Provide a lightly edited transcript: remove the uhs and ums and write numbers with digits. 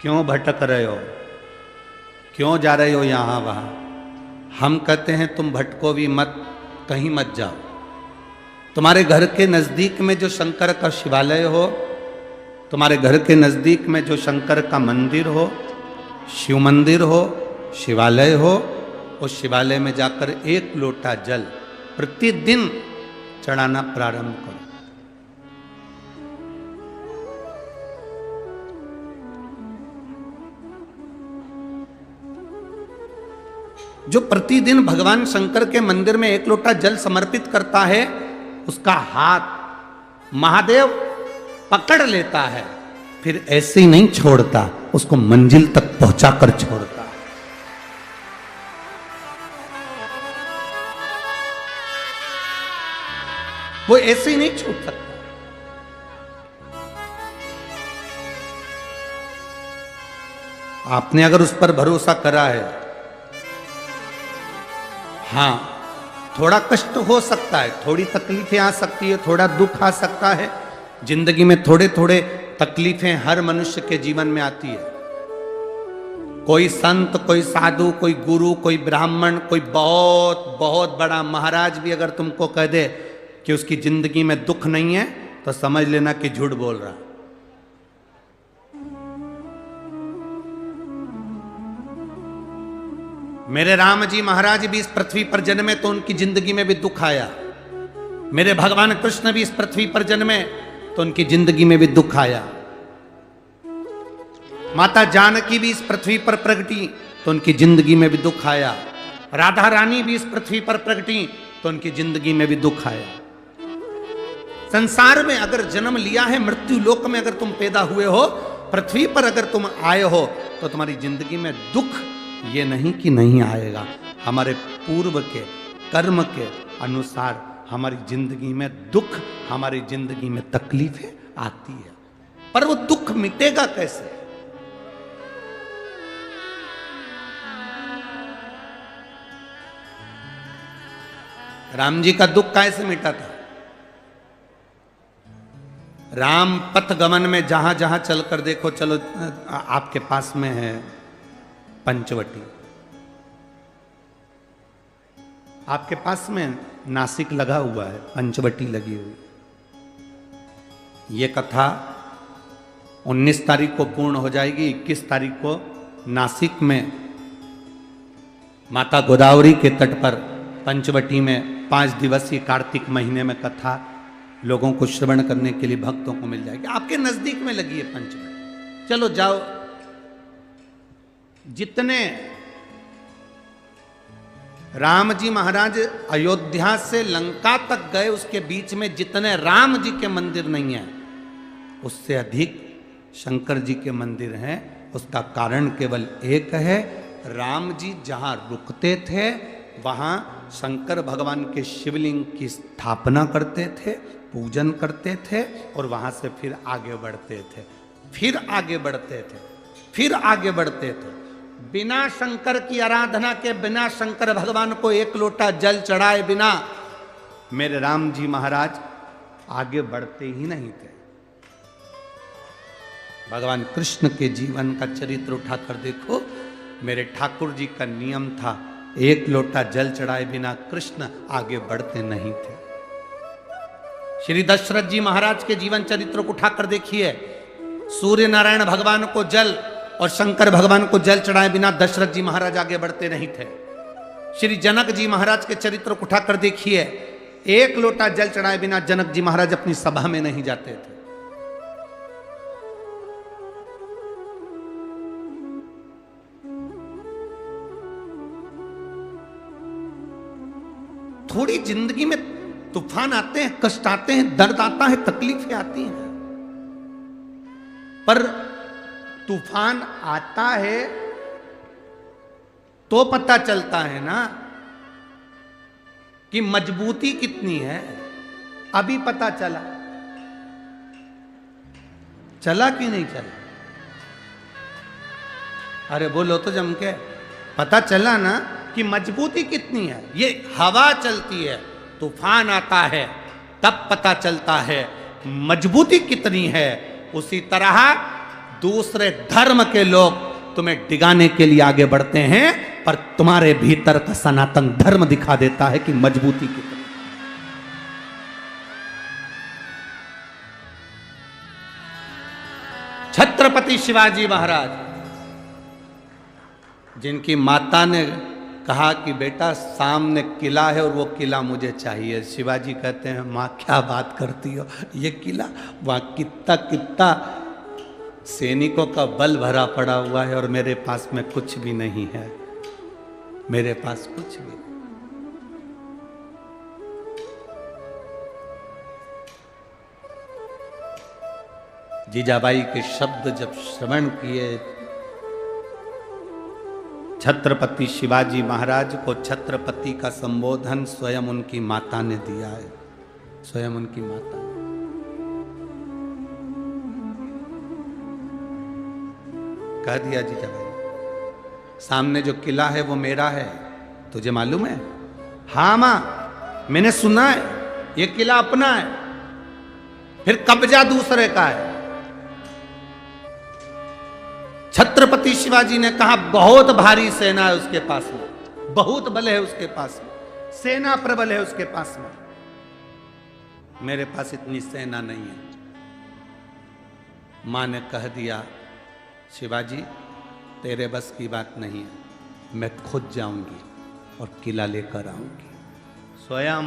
क्यों भटक रहे हो, क्यों जा रहे हो यहाँ वहाँ। हम कहते हैं तुम भटको भी मत, कहीं मत जाओ। तुम्हारे घर के नज़दीक में जो शंकर का शिवालय हो, तुम्हारे घर के नज़दीक में जो शंकर का मंदिर हो, शिव मंदिर हो, शिवालय हो, उस शिवालय में जाकर एक लोटा जल प्रतिदिन चढ़ाना प्रारंभ करो। जो प्रतिदिन भगवान शंकर के मंदिर में एक लोटा जल समर्पित करता है, उसका हाथ महादेव पकड़ लेता है, फिर ऐसे ही नहीं छोड़ता, उसको मंजिल तक पहुंचाकर छोड़ता है। वो ऐसे ही नहीं छूट सकता। आपने अगर उस पर भरोसा करा है, हाँ थोड़ा कष्ट हो सकता है, थोड़ी तकलीफें आ सकती है, थोड़ा दुख आ सकता है। जिंदगी में थोड़े थोड़े तकलीफें हर मनुष्य के जीवन में आती है। कोई संत, कोई साधु, कोई गुरु, कोई ब्राह्मण, कोई बहुत बहुत बड़ा महाराज भी अगर तुमको कह दे कि उसकी जिंदगी में दुख नहीं है, तो समझ लेना कि झूठ बोल रहा। मेरे राम जी महाराज भी इस पृथ्वी पर जन्मे तो उनकी जिंदगी में भी दुख आया। मेरे भगवान कृष्ण भी इस पृथ्वी पर जन्मे तो उनकी जिंदगी में भी दुख आया। माता जानकी भी इस पृथ्वी पर प्रगटी तो उनकी जिंदगी में भी दुख आया। राधा रानी भी इस पृथ्वी पर प्रगटी तो उनकी जिंदगी में भी दुख आया। संसार में अगर जन्म लिया है, मृत्यु लोक में अगर तुम पैदा हुए हो, पृथ्वी पर अगर तुम आए हो, तो तुम्हारी जिंदगी में दुख ये नहीं कि नहीं आएगा। हमारे पूर्व के कर्म के अनुसार हमारी जिंदगी में दुख, हमारी जिंदगी में तकलीफें आती है, पर वो दुख मिटेगा कैसे? राम जी का दुख कैसे मिटा था? राम पथ गमन में जहां जहां चलकर देखो, चलो आपके पास में है पंचवटी, आपके पास में नासिक लगा हुआ है, पंचवटी लगी हुई। ये कथा 19 तारीख को पूर्ण हो जाएगी। 21 तारीख को नासिक में माता गोदावरी के तट पर पंचवटी में 5 दिवसीय कार्तिक महीने में कथा लोगों को श्रवण करने के लिए भक्तों को मिल जाएगी। आपके नजदीक में लगी है पंचवटी, चलो जाओ। जितने राम जी महाराज अयोध्या से लंका तक गए, उसके बीच में जितने राम जी के मंदिर नहीं है, उससे अधिक शंकर जी के मंदिर हैं। उसका कारण केवल एक है, राम जी जहां रुकते थे वहां शंकर भगवान के शिवलिंग की स्थापना करते थे, पूजन करते थे, और वहां से फिर आगे बढ़ते थे, फिर आगे बढ़ते थे, फिर आगे बढ़ते थे। बिना शंकर की आराधना के, बिना शंकर भगवान को एक लोटा जल चढ़ाए बिना मेरे राम जी महाराज आगे बढ़ते ही नहीं थे। भगवान कृष्ण के जीवन का चरित्र उठाकर देखो। मेरे ठाकुर जी का नियम था, एक लोटा जल चढ़ाए बिना कृष्ण आगे बढ़ते नहीं थे। श्री दशरथ जी महाराज के जीवन चरित्र को उठाकर देखिए। सूर्य नारायण भगवान को जल और शंकर भगवान को जल चढ़ाए बिना दशरथ जी महाराज आगे बढ़ते नहीं थे। श्री जनक जी महाराज के चरित्र को उठाकर देखिए। एक लोटा जल चढ़ाए बिना जनक जी महाराज अपनी सभा में नहीं जाते थे। थोड़ी जिंदगी में तूफान आते हैं, कष्ट आते हैं, दर्द आता है, तकलीफें आती हैं, पर तूफान आता है तो पता चलता है ना कि मजबूती कितनी है। अभी पता चला, चला कि नहीं चला? अरे बोलो तो जम के, पता चला ना कि मजबूती कितनी है। ये हवा चलती है, तूफान आता है, तब पता चलता है मजबूती कितनी है। उसी तरह दूसरे धर्म के लोग तुम्हें डिगाने के लिए आगे बढ़ते हैं, पर तुम्हारे भीतर का सनातन धर्म दिखा देता है कि मजबूती की तरह। छत्रपति शिवाजी महाराज, जिनकी माता ने कहा कि बेटा सामने किला है और वो किला मुझे चाहिए, शिवाजी कहते हैं माँ क्या बात करती हो, ये किला वहाँ कितना कितना सैनिकों का बल भरा पड़ा हुआ है और मेरे पास में कुछ भी नहीं है, मेरे पास कुछ भी नहीं। जीजाबाई के शब्द जब श्रवण किए, छत्रपति शिवाजी महाराज को छत्रपति का संबोधन स्वयं उनकी माता ने दिया है, स्वयं उनकी माता ने। कह दिया जीजाबाई, सामने जो किला है वो मेरा है, तुझे मालूम है? हाँ मां, मैंने सुना है ये किला अपना है, फिर कब्जा दूसरे का है। छत्रपति शिवाजी ने कहा बहुत भारी सेना है उसके पास में, बहुत बल है उसके पास में, सेना प्रबल है उसके पास में, मेरे पास इतनी सेना नहीं है। मां ने कह दिया शिवाजी तेरे बस की बात नहीं है, मैं खुद जाऊंगी और किला लेकर आऊंगी, स्वयं